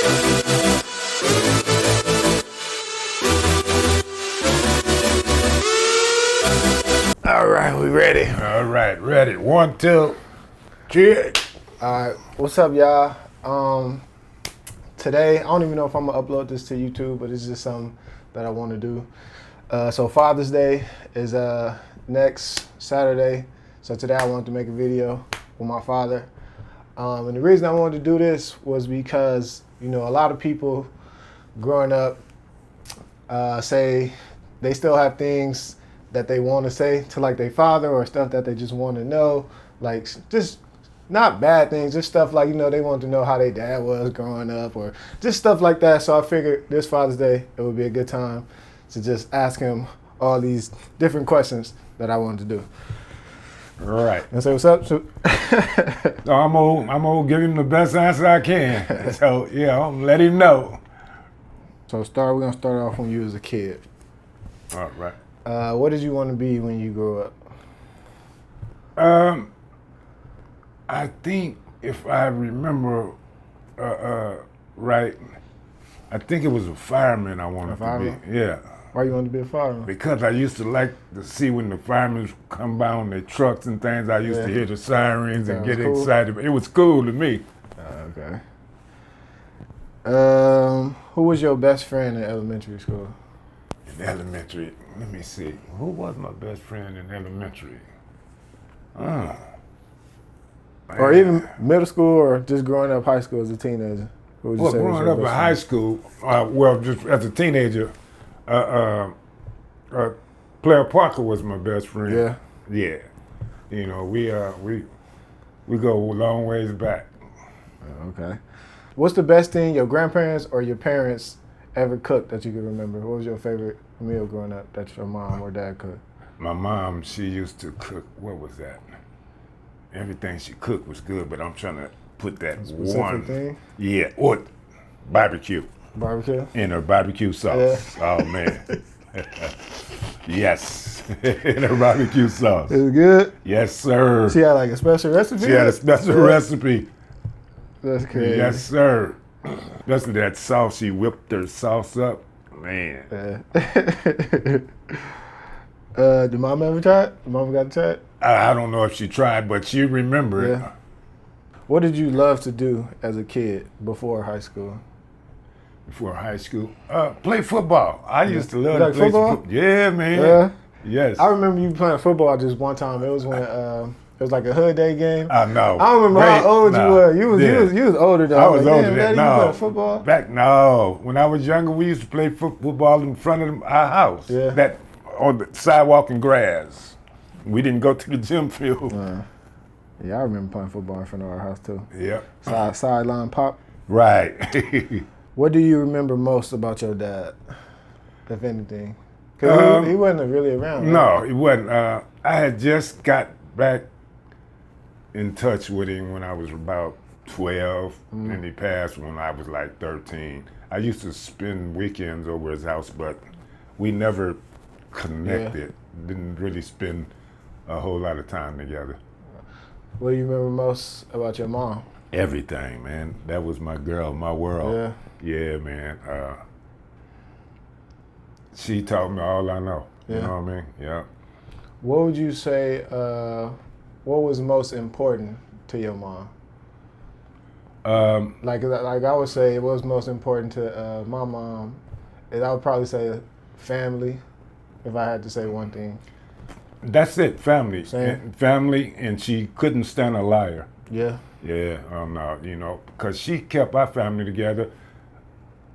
All right, we ready. All right, ready. 1, 2, 3. All right, what's up, y'all? Today, I don't even know if I'm gonna upload this to YouTube, but it's just something that I want to do. So Father's Day is next Saturday. So today I wanted to make a video with my father. And the reason I wanted to do this was because, you know, a lot of people growing up say they still have things that they want to say to like their father, or stuff that they just want to know, like just not bad things, just stuff like, you know, they want to know how their dad was growing up, or just stuff like that. So I figured this Father's Day, it would be a good time to just ask him all these different questions that I wanted to do. All right. And say what's up. So I'm gonna give him the best answer I can. So yeah, I'm gonna let him know. So we're gonna start off when you was a kid. All right. What did you want to be when you grew up? I think if I remember right, I think it was a fireman I wanted to be. Yeah. Why you wanted to be a fireman? Because I used to like to see when the firemen come by on their trucks and things. I used to hear the sirens and get excited. It was cool to me. Okay. Who was your best friend in elementary school? In elementary, let me see. Who was my best friend in elementary? Or even middle school, or just growing up high school as a teenager? Who would you say Growing up in high school, just as a teenager, Player Parker was my best friend. Yeah. Yeah. You know, we go a long ways back. Okay. What's the best thing your grandparents or your parents ever cooked that you can remember? What was your favorite meal growing up that your mom or dad cooked? My mom, she used to cook, what was that? Everything she cooked was good, but I'm trying to put that one thing? Yeah, or barbecue. Barbecue? In her barbecue sauce. Yeah. Oh man. Yes. In her barbecue sauce. It was good? Yes, sir. She had like a special recipe? She had a special recipe. That's crazy. Yes, sir. Especially that sauce, she whipped her sauce up. Man. Did mom ever try it? Did mom got to try it? I don't know if she tried, but she remembered it. What did you love to do as a kid before high school? Before high school? Play football. I used to love to play football. Yeah, man. Yeah. Yes. I remember you playing football just one time. It was when it was like a hood day game. I know. I don't remember how old you were. You was older though. I was older than that. No. You played football? When I was younger, we used to play football in front of our house. Yeah. That on the sidewalk and grass. We didn't go to the gym field. Yeah, I remember playing football in front of our house too. Yep. Sideline pop. Right. What do you remember most about your dad, if anything? Because he wasn't really around. No, he wasn't. I had just got back in touch with him when I was about 12, and he passed when I was like 13. I used to spend weekends over his house, but we never connected. Didn't really spend a whole lot of time together. What do you remember most about your mom? Everything, man. That was my girl, my world. Yeah. Yeah, man. She taught me all I know. Yeah. You know what I mean? Yeah. What would you say, what was most important to your mom? Like I would say, what was most important to my mom is I would probably say family, if I had to say one thing. That's it, family. Same. Family, and she couldn't stand a liar. Yeah. Yeah, no, you know, because she kept our family together,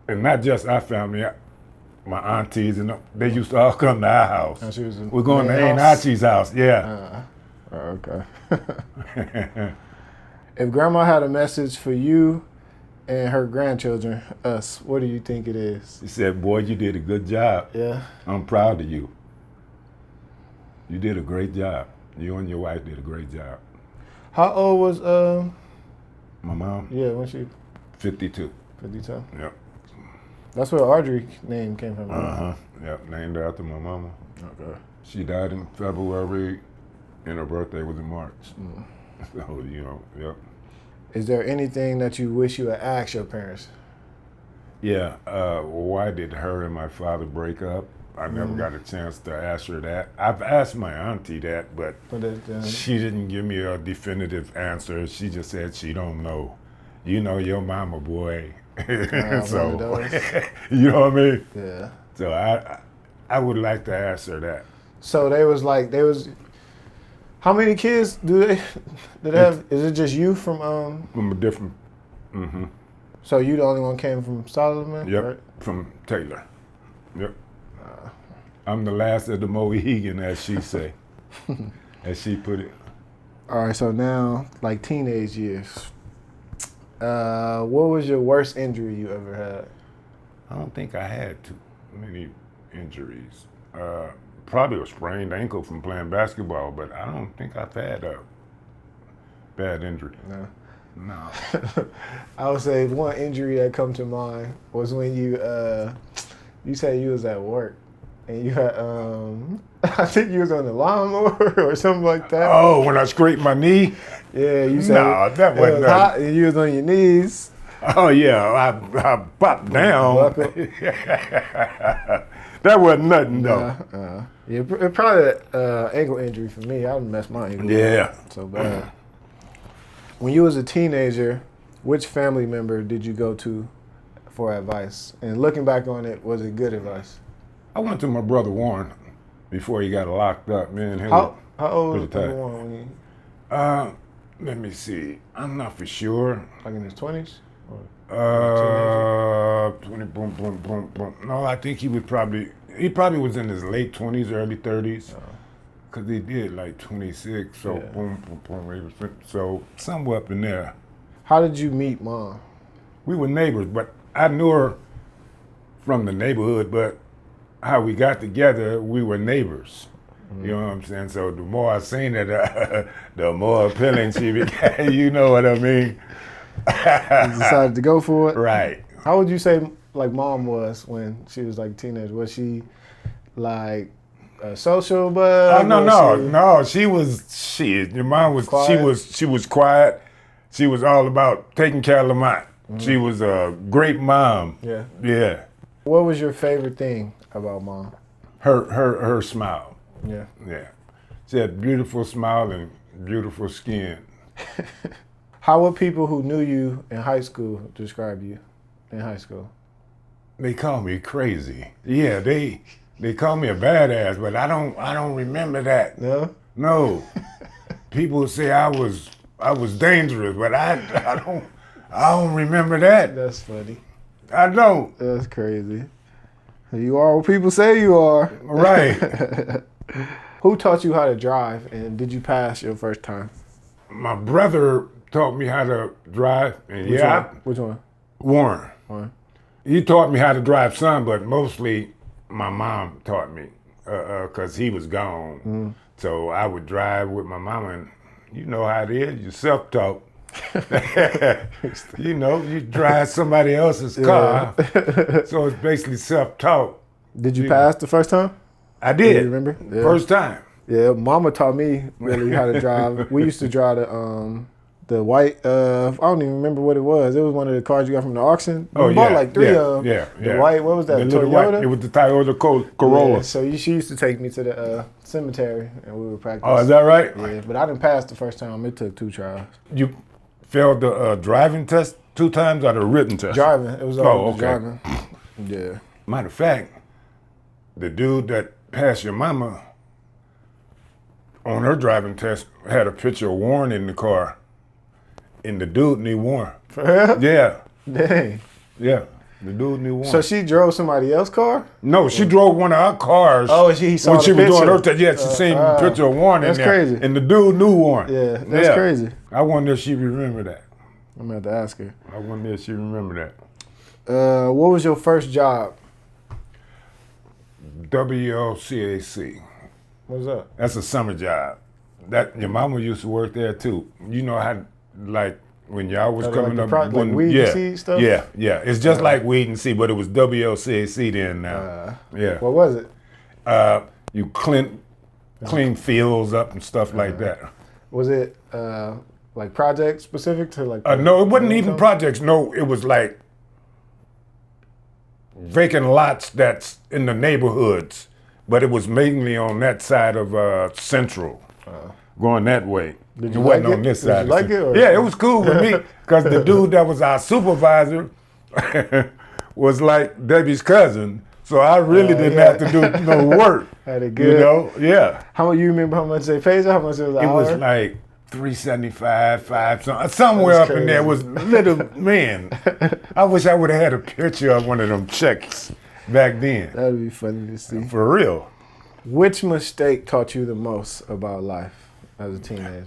and not just our family, my aunties, and they used to all come to our house. And she was We're going to Aunt Archie's house, yeah. Okay. If grandma had a message for you and her grandchildren, us, what do you think it is? She said, boy, you did a good job. Yeah. I'm proud of you. You did a great job. You and your wife did a great job. How old was my mom? Yeah, when she 52. 52? Yep. That's where Audrey's name came from. Uh-huh. Yep, named after my mama. Okay. She died in February, and her birthday was in March. So, you know, yep. Is there anything that you wish you had asked your parents Yeah. Why did her and my father break up? I never got a chance to ask her that. I've asked my auntie that, but she didn't give me a definitive answer. She just said she don't know. You know your mama, boy. So, one of those. you know what I mean? Yeah. So I would like to ask her that. So they was. How many kids do they have? Is it just you from From a different. Mm-hmm. So you the only one came from Solomon? Yep. Right? From Taylor. Yep. I'm the last of the Mohegan, as she say, as she put it. All right. So now, like teenage years, what was your worst injury you ever had? I don't think I had too many injuries. Probably a sprained ankle from playing basketball, but I don't think I've had a bad injury. No. I would say one injury that come to mind was when you said you was at work and you had I think you was on the lawnmower or something like that. Oh, when I scraped my knee? Yeah, you said No, that wasn't hot and you was on your knees. Oh yeah, I popped down. That wasn't nothing though. Yeah, it probably ankle injury for me. I would mess my ankle. Yeah. So bad. When you was a teenager, which family member did you go to for advice? And looking back on it, was it good advice? I went to my brother Warren before he got locked up. Me and him. How old was Warren when you? Let me see. I'm not for sure. Like in his 20s? 20, boom, boom, boom, boom. No, I think he probably was in his late 20s, early 30s. Because he did like 26, so Yeah. boom, boom, boom. So somewhere up in there. How did you meet Mom? We were neighbors, but I knew her from the neighborhood, but how we got together, we were neighbors. You know what I'm saying? So the more I seen her, the more appealing she became. You know what I mean? You decided to go for it? Right. How would you say like Mom was when she was like a teenager? Was she like a social bug? Oh no. Your mom was Quiet? she was quiet. She was all about taking care of Lamont. She was a great mom. Yeah. Yeah. What was your favorite thing about Mom? Her smile. Yeah. Yeah. She had beautiful smile and beautiful skin. How would people who knew you in high school describe you in high school? They call me crazy. Yeah, they call me a badass, but I don't remember that. No? No. People say I was dangerous, but I don't remember that. That's funny. I don't. That's crazy. You are what people say you are. Right. Who taught you how to drive, and did you pass your first time? My brother taught me how to drive, and Which one? Warren. Warren. He taught me how to drive some, but mostly my mom taught me, because he was gone. So I would drive with my mama, and you know how it is, you self-taught. You know, you drive somebody else's car, so it's basically self-taught. Did you pass the first time? I did. You remember? Yeah. First time. Yeah, Mama taught me really how to drive. We used to drive the white. I don't even remember what it was. It was one of the cars you got from the auction. We bought like three of them. Yeah. The white. What was that? The little Toyota. white. It was the Toyota Corolla. Yeah, so she used to take me to the cemetery and we would practice. Oh, is that right? Yeah, but I didn't pass the first time. It took 2 tries. You failed the driving test 2 times or the written test? Driving. It was all okay. driving. Yeah. Matter of fact, the dude that passed your mama on her driving test had a picture of Warren in the car. And the dude knew Warren. For real? Yeah. Dang. Yeah. The dude knew Warren. So she drove somebody else's car? No, she drove one of our cars. Oh, she saw when the she was doing picture. her test. Yeah, she seen the picture of Warren in that's there. crazy. And the dude knew Warren. Yeah, that's crazy. I wonder if she remember that. I'm gonna have to ask her. I wonder if she remember that. What was your first job? WLCAC. What's that? That's a summer job. That your mama used to work there too. You know how, like when y'all was coming like up, like weed and seed stuff? Yeah. It's just like weed and seed, but it was WLCAC then now. Yeah. What was it? You clean fields up and stuff like that. Was it like project specific to like? No, it wasn't even projects. No, it was like vacant lots that's in the neighborhoods, but it was mainly on that side of Central, going that way. Did It you wasn't like on it? this Did side. you like it, or- Yeah, it was cool with me because the dude that was our supervisor was like Debbie's cousin, so I really didn't yeah. have to do no work. Had it You good. know, yeah. How you remember how much they paid you? How much it was an It hour? was like 375, somewhere That's up in there crazy. was little man. I wish I would have had a picture of one of them checks back then. That'd be funny to see. For real. Which mistake taught you the most about life as a teenager?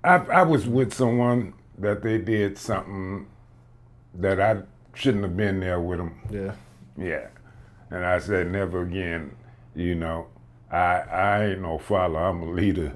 I was with someone that they did something that I shouldn't have been there with them. Yeah. Yeah. And I said, never again, you know. I ain't no follower, I'm a leader.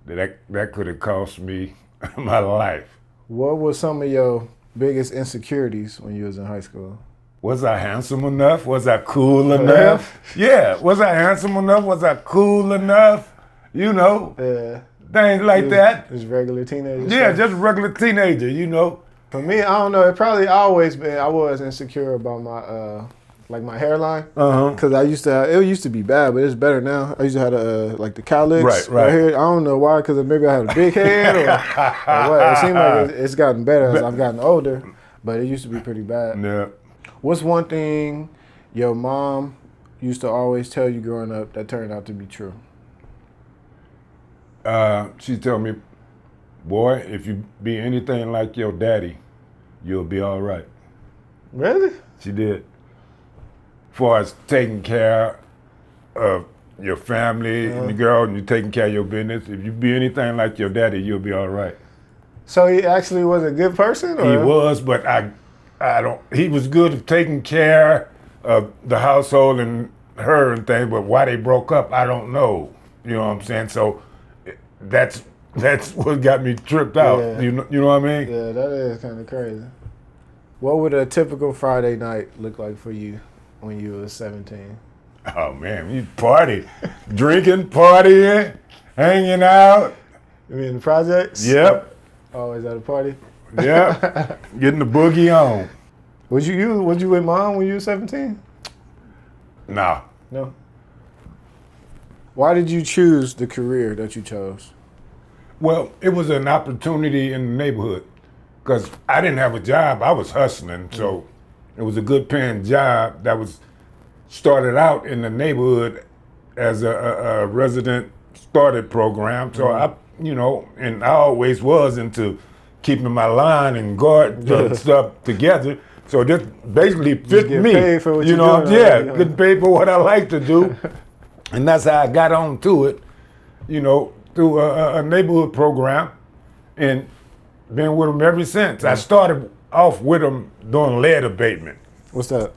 Yeah. That could have cost me my life. What were some of your biggest insecurities when you was in high school? Was I handsome enough? Was I cool enough? Yeah. Was I handsome enough? Was I cool enough? You know, Yeah. things like that. Just regular teenager Yeah, stuff? just a regular teenager, you know. For me, I don't know. It probably always been. I was insecure about my like my hairline, because I used to. It used to be bad, but it's better now. I used to have like the cowlicks Right. here. I don't know why, because maybe I had a big head or what. It seems like it's gotten better as I've gotten older, but it used to be pretty bad. Yeah. What's one thing your mom used to always tell you growing up that turned out to be true? She told me, boy, if you be anything like your daddy, you'll be all right. Really? She did. Far as taking care of your family and the girl, and you taking care of your business, if you be anything like your daddy, you'll be all right. So he actually was a good person? Or? He was, but I don't. He was good at taking care of the household and her and things. But why they broke up, I don't know. You know what I'm saying? So that's what got me tripped out. Yeah. You know what I mean? Yeah, that is kind of crazy. What would a typical Friday night look like for you when you was 17? Oh man, you party, drinking, partying, hanging out. You mean the projects? Yep, Always at a party? yep. Getting the boogie on. Was you with mom when you were 17? Nah. No. Why did you choose the career that you chose? Well, it was an opportunity in the neighborhood because I didn't have a job. I was hustling, so it was a good paying job that was started out in the neighborhood as a resident started program. So I, you know, and I always was into keeping my line and guard stuff together. So this basically fit get me. paid for what you you're know, doing yeah, already, huh? getting paid for what I like to do. And that's how I got on to it, you know, through a neighborhood program, and been with them ever since. I started off with them doing lead abatement. What's that?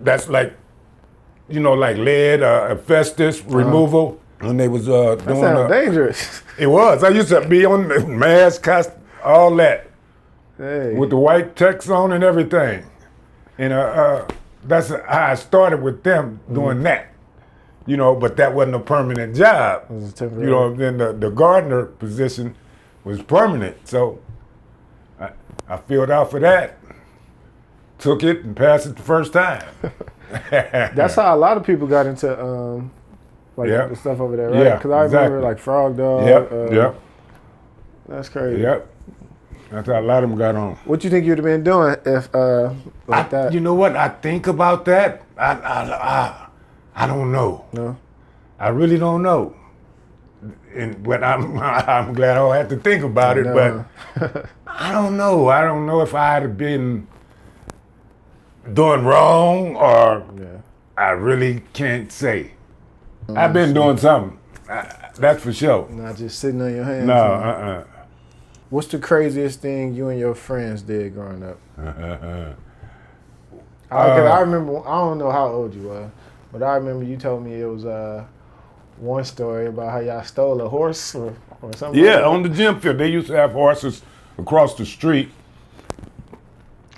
That's like, you know, like lead, asbestos removal. And they was That doing. sounds dangerous. It was. I used to be on the mask, all that, Hey. with the white text on and everything. And that's how I started with them doing that. You know, but that wasn't a permanent job. It was temporary. You know, then the gardener position was permanent. So I filled out for that, took it and passed it the first time. That's how a lot of people got into like Yep. the stuff over there, right? Yeah, Because I remember exactly. like Frog Dog. Yep. That's crazy. Yep. That's how a lot of them got on. What you think you'd have been doing if like that? You know what? I think about that. I don't know. No. I really don't know. But I'm glad I don't have to think about it. No. But I don't know. I don't know if I'd have been doing wrong or I really can't say. I've been doing something. That's for sure. Not just sitting on your hands. No. What's the craziest thing you and your friends did growing up? I remember. I don't know how old you were, but I remember you told me it was one story about how y'all stole a horse or something. Yeah, like that. on the gym field, they used to have horses across the street.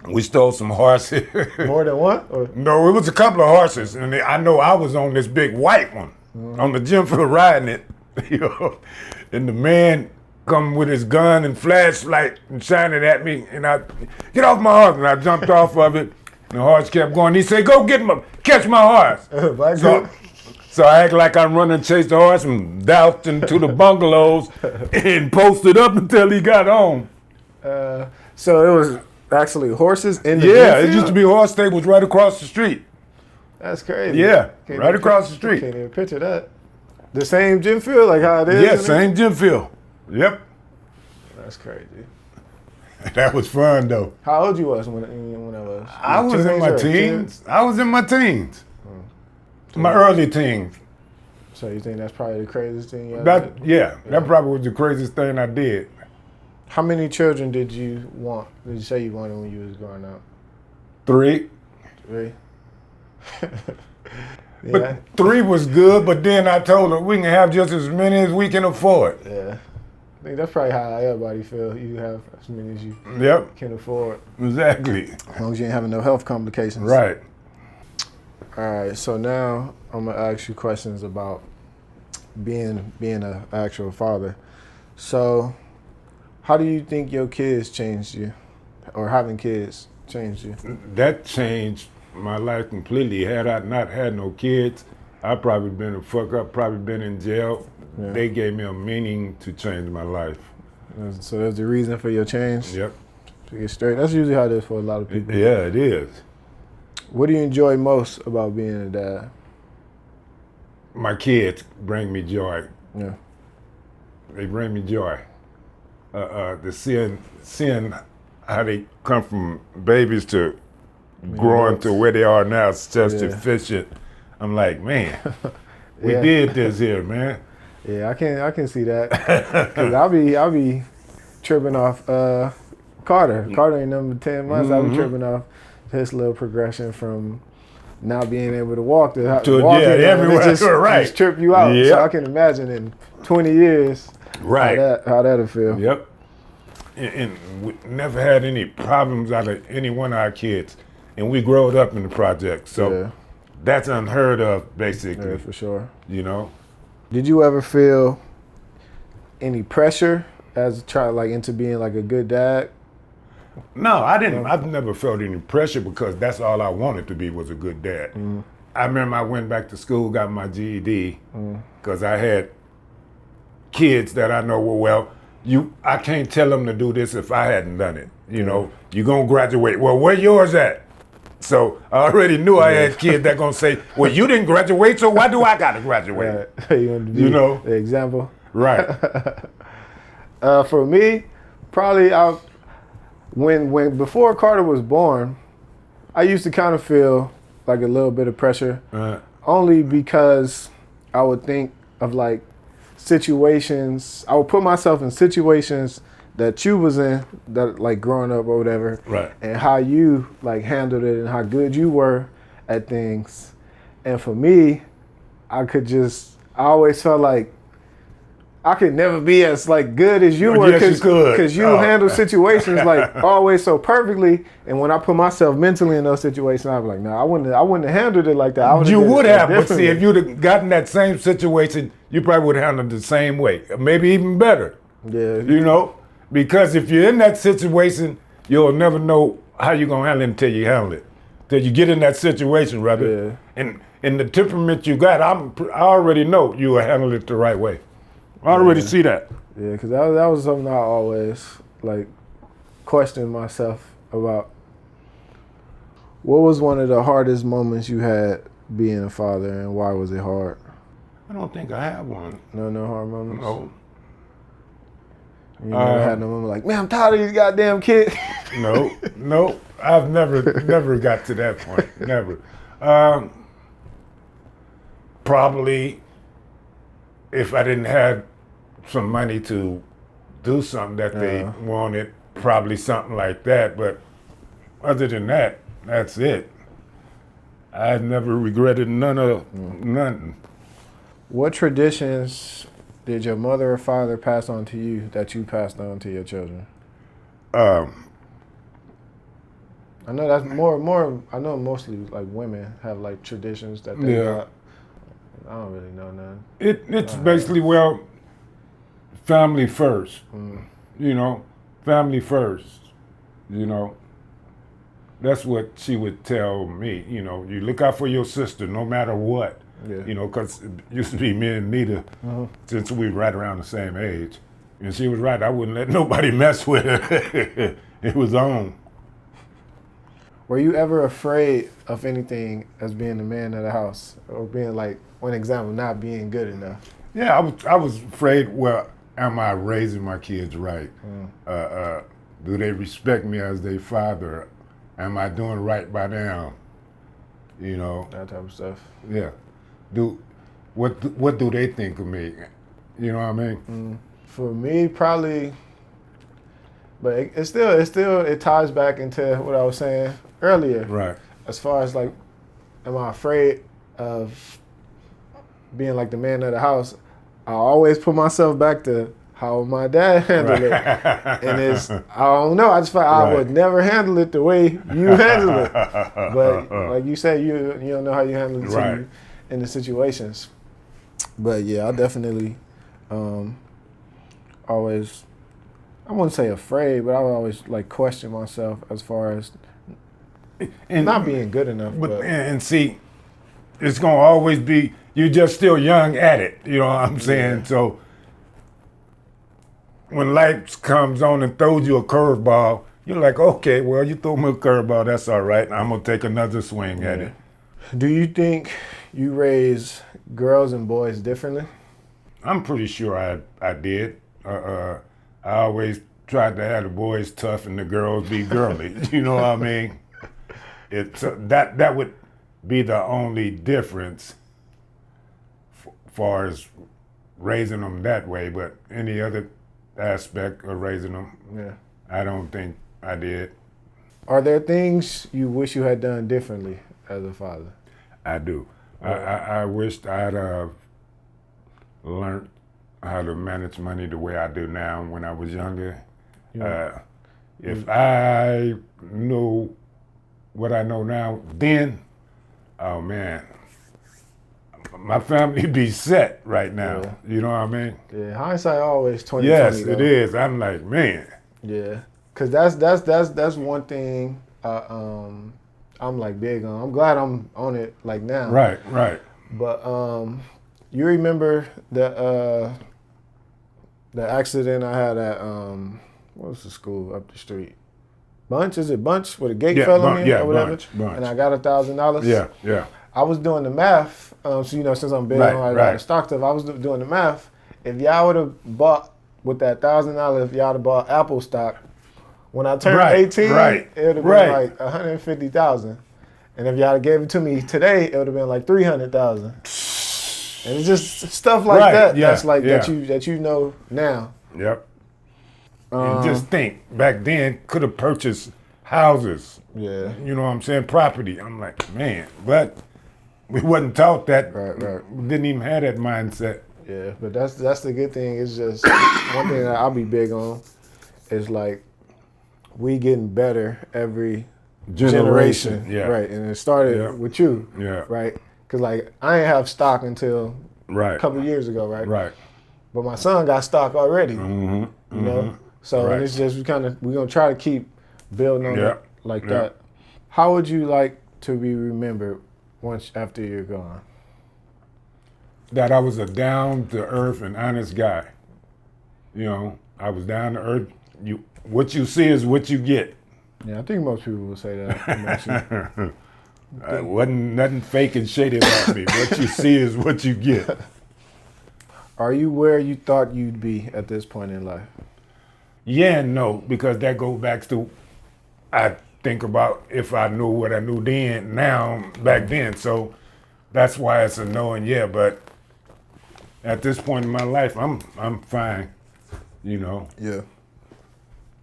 We stole some horses. More than one? Or? No, it was a couple of horses, and I know I was on this big white one on the gym field riding it, you know, and the man come with his gun and flashlight and shining at me, and I get off my horse, and I jumped off of it, The horse kept going. He said, "Go catch my horse." So I act like I'm running, chase the horse, and doused into the bungalows and posted up until he got home. So it was actually horses in the it used to be horse stables right across the street. That's crazy. Yeah, right across the street. Can't even picture that. The same gym field, like how it is? Yeah, same gym field. Yep. That's crazy. That was fun, though. How old you was when that was? I was in my teens. I was in my teens. My early teens. So you think that's probably the craziest thing you ever did? That probably was the craziest thing I did. How many children did you want? Did you say you wanted when you was growing up? 3. 3? Yeah. But 3 was good, but then I told her we can have just as many as we can afford. Yeah. I think that's probably how everybody feel. You have as many as you can afford. Exactly. As long as you ain't having no health complications. Right. All right, so now I'm gonna ask you questions about being an actual father. So, how do you think your kids changed you, or having kids changed you? That changed my life completely. Had I not had no kids, I'd probably been a fuck up, probably been in jail. Yeah. They gave me a meaning to change my life. So that's the reason for your change? Yep. To get straight. That's usually how it is for a lot of people. Yeah, it is. What do you enjoy most about being a dad? My kids bring me joy. Yeah. They bring me joy. The seeing how they come from babies to growing to where they are now, it's just efficient. I'm like, man, we did this here, man. Yeah, I can see that. Cause I'll be tripping off Carter. Carter ain't number 10 months. I'll be tripping off his little progression from now being able to walk to walking everywhere. Just trip you out. Yep. So I can imagine in 20 years how that'll feel. Yep. And we never had any problems out of any one of our kids. And we growed up in the project. So that's unheard of, basically. Yeah, for sure. You know? Did you ever feel any pressure as a child, like into being like a good dad? No, I didn't. I've never felt any pressure because that's all I wanted to be was a good dad. I remember I went back to school, got my GED, because I had kids that I know were, I can't tell them to do this if I hadn't done it. You know, you're going to graduate. Well, where yours at? So I already knew I had kids that going to say, well, you didn't graduate, so why do I got to graduate? You know? The example. Right. For me, probably when before Carter was born, I used to kind of feel like a little bit of pressure, only because I would think of like situations. I would put myself in situations that you was in, that like growing up or whatever, right? And how you like handled it and how good you were at things. And for me, I always felt like I could never be as like good as you were, because you handle situations like always so perfectly. And when I put myself mentally in those situations, I'd be like, no, I wouldn't have handled it like that. You would have, but see, if you'd have gotten that same situation, you probably would have handled it the same way, maybe even better. Yeah, you know, because if you're in that situation, you'll never know how you're gonna handle it until you handle it, till you get in that situation, rather. Yeah. And the temperament you got, I already know you will handle it the right way. I already see that. Yeah, because that was something I always like questioned myself about. What was one of the hardest moments you had being a father, and why was it hard? I don't think I have one. No hard moments? No. You never had no moment like, man, I'm tired of these goddamn kids? No. I've never got to that point. Never. Probably if I didn't have some money to do something that they wanted, probably something like that. But other than that, that's it. I've never regretted nothing. What traditions did your mother or father pass on to you that you passed on to your children? I know that's more. I know mostly like women have like traditions that they got. I don't really know none. It's basically, family first. You know, family first. You know. That's what she would tell me. You know, you look out for your sister no matter what. Yeah. You know, because it used to be me and Nita, since we were right around the same age. And she was right. I wouldn't let nobody mess with her. It was on. Were you ever afraid of anything as being the man of the house, or being like, one example, not being good enough? Yeah, I was afraid, well, am I raising my kids right? Do they respect me as their father? Am I doing right by them? You know? That type of stuff. Yeah. What do they think of me? You know what I mean? For me, probably, but it ties back into what I was saying earlier. Right. As far as like, am I afraid of being like the man of the house? I always put myself back to how my dad handled it, and I don't know. I just felt I would never handle it the way you handle it. But like you said, you don't know how you handle it in the situations. But yeah, I definitely always, I wouldn't say afraid, but I would always like question myself as far as not being good enough. But and see, it's gonna always be, you're just still young at it. You know what I'm saying? Yeah. So when life comes on and throws you a curveball, you're like, okay, well, you threw me a curveball, that's all right. I'm gonna take another swing at it. Do you think you raise girls and boys differently? I'm pretty sure I did. I always tried to have the boys tough and the girls be girly. You know what I mean? That would be the only difference far as raising them that way. But any other aspect of raising them, I don't think I did. Are there things you wish you had done differently as a father? I do. I wished I'd learned how to manage money the way I do now when I was younger. If I knew what I know now then, oh man, my family be set right now. Yeah. You know what I mean? Yeah, hindsight always 20/20. Yes, it is. I'm like, man. Yeah, cause that's one thing I'm like big on. I'm glad I'm on it like now. Right. But you remember the accident I had at what was the school up the street? Bunch? Is it Bunch? Where the gate fell on me or whatever? Bunch. And I got $1,000. Yeah. I was doing the math. So since I'm big on the stock stuff, I was doing the math. If y'all would have bought with that $1,000, if y'all would have bought Apple stock, when I turned 18, it would have been like $150,000. And if y'all gave it to me today, it would have been like $300,000. And it's just stuff like that. Yeah. That's like that you know now. Yep. And just think, back then, could have purchased houses. Yeah. You know what I'm saying? Property. I'm like, man, but we wasn't taught that. Right. We didn't even have that mindset. Yeah, but that's the good thing. It's just one thing that I'll be big on is like we getting better every generation. Yeah. Right. And it started with you. Yeah. Right. Because like I ain't have stock until a couple years ago. Right. Right. But my son got stock already. Mm-hmm. You know. So and it's just we're gonna try to keep building on it like that. How would you like to be remembered once after you're gone? That I was a down to earth and honest guy. You know, I was down to earth. What you see is what you get. Yeah, I think most people will say that. Wasn't nothing fake and shady about me. What you see is what you get. Are you where you thought you'd be at this point in life? Yeah and no, because that goes back to, I think about if I knew what I knew then, now, back then. So that's why it's a no and yeah, but at this point in my life, I'm fine, you know. Yeah.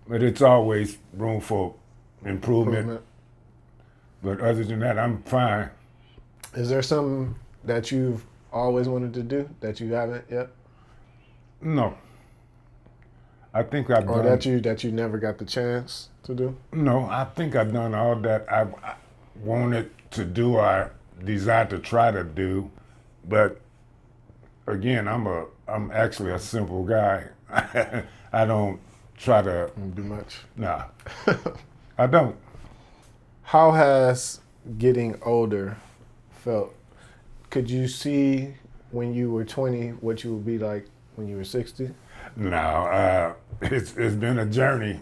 But it's always room for improvement. But other than that, I'm fine. Is there something that you've always wanted to do that you haven't yet? No. I think I've done. Or that you never got the chance to do? No, I think I've done all that I wanted to do or desired to try to do. But again, I'm actually a simple guy. I don't try to do much. Nah. I don't. How has getting older felt? Could you see when you were 20 what you would be like when you were 60? No, it's been a journey.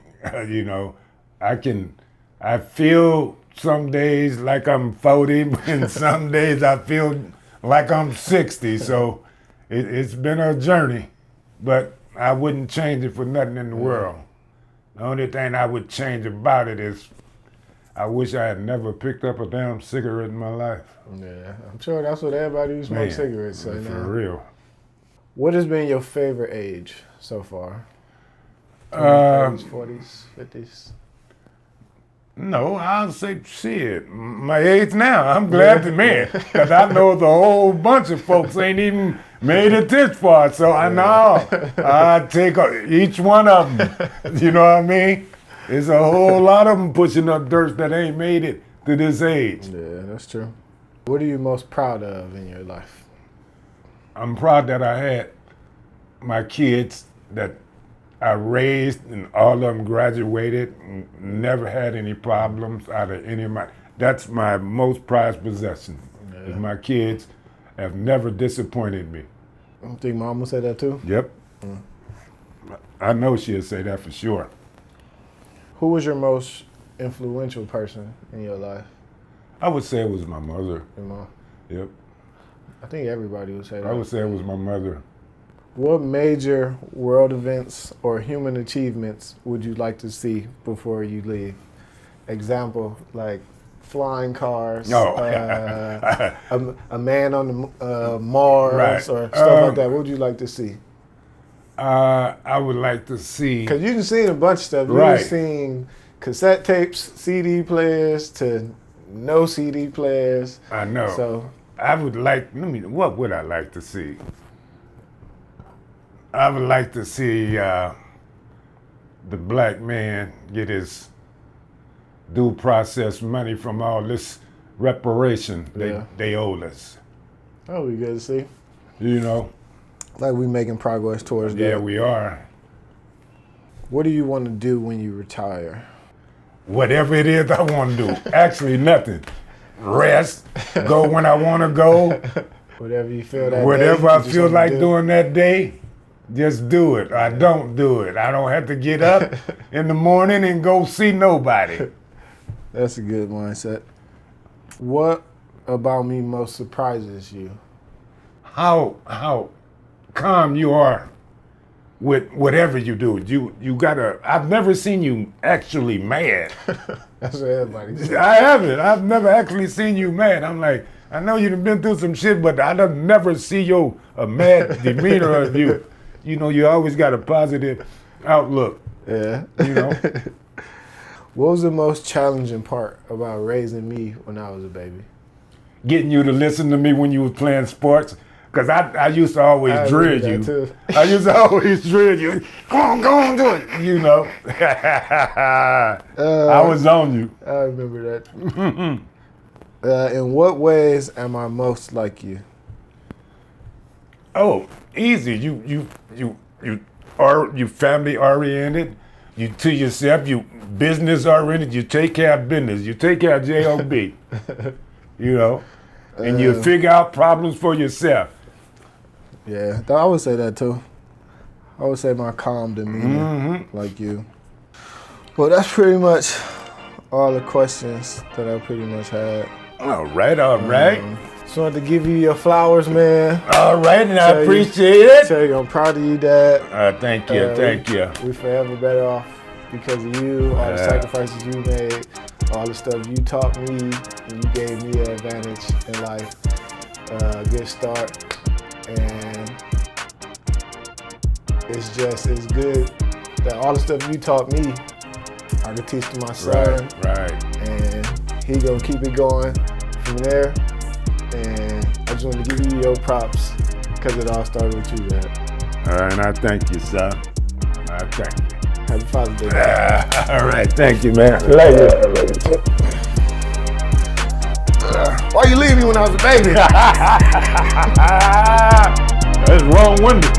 You know, I feel some days like I'm 40, and some days I feel like I'm 60. So it's been a journey, but I wouldn't change it for nothing in the world. The only thing I would change about it is I wish I had never picked up a damn cigarette in my life. Yeah, I'm sure that's what everybody who smokes cigarettes say now. For real. What has been your favorite age so far? 20s, 30s, 40s, 50s? No, I'll say shit. My age now, I'm glad to man, because I know the whole bunch of folks ain't even made it this far. So I know I take each one of them. You know what I mean? There's a whole lot of them pushing up dirt that ain't made it to this age. Yeah, that's true. What are you most proud of in your life? I'm proud that I had my kids that I raised, and all of them graduated, and never had any problems out of any of my. That's my most prized possession. Yeah. Is my kids have never disappointed me. I think Mama said that too. Yep. I know she'll say that for sure. Who was your most influential person in your life? I would say it was my mother. Your mom? Yep. I think everybody would say that. I would say it was my mother. What major world events or human achievements would you like to see before you leave? Example, like flying cars, a man on the Mars, Right. or stuff like that. What would you like to see? I would like to see. Because you've seen a bunch of stuff. Right. You've seen cassette tapes, CD players, to no CD players. I know. So I would like. What would I like to see? I would like to see the black man get his due process money from all this reparation they owe us. that would be good to see. You know? Like we making progress towards that. Yeah, we are. What do you want to do when you retire? Whatever it is I want to do. Actually, nothing. Rest. Go when I want to go. Whatever you feel that Whatever day, I you just feel wanna like do. doing that day, just do it. I don't do it. I don't have to get up in the morning and go see nobody. That's a good mindset. What about me most surprises you? How calm you are with whatever you do. You gotta. I've never seen you actually mad. That's what everybody says. I haven't. I've never actually seen you mad. I'm like, I know you've been through some shit, but I don't never see your mad demeanor of you. You know, you always got a positive outlook. Yeah. You know. What was the most challenging part about raising me when I was a baby? Getting you to listen to me when you was playing sports. Because I used to always drill you. Too. I used to always drill you. Go on, do it. You know. I was on you. I remember that. In what ways am I most like you? Oh, easy. You family oriented. You to yourself. You business oriented. You take care of business. You take care of job. You know, and you figure out problems for yourself. Yeah, I would say that too. I would say my calm demeanor, like you. Well, that's pretty much all the questions that I pretty much had. All right. Just wanted to give you your flowers, man. All right, and I Tell you- appreciate it. Tell you I'm proud of you, Dad. Thank you. We're forever better off because of you, all the sacrifices you made, all the stuff you taught me, and you gave me an advantage in life. Good start. And it's good that all the stuff you taught me, I could teach to my son. Right. And he gonna keep it going from there. And I just want to give you your props because it all started with you, Dad. All right, and I thank you, son. I thank you. Happy Father's Day, Dad. All right, thank you, man. Love you. Why you leave me when I was a baby? That's wrong window.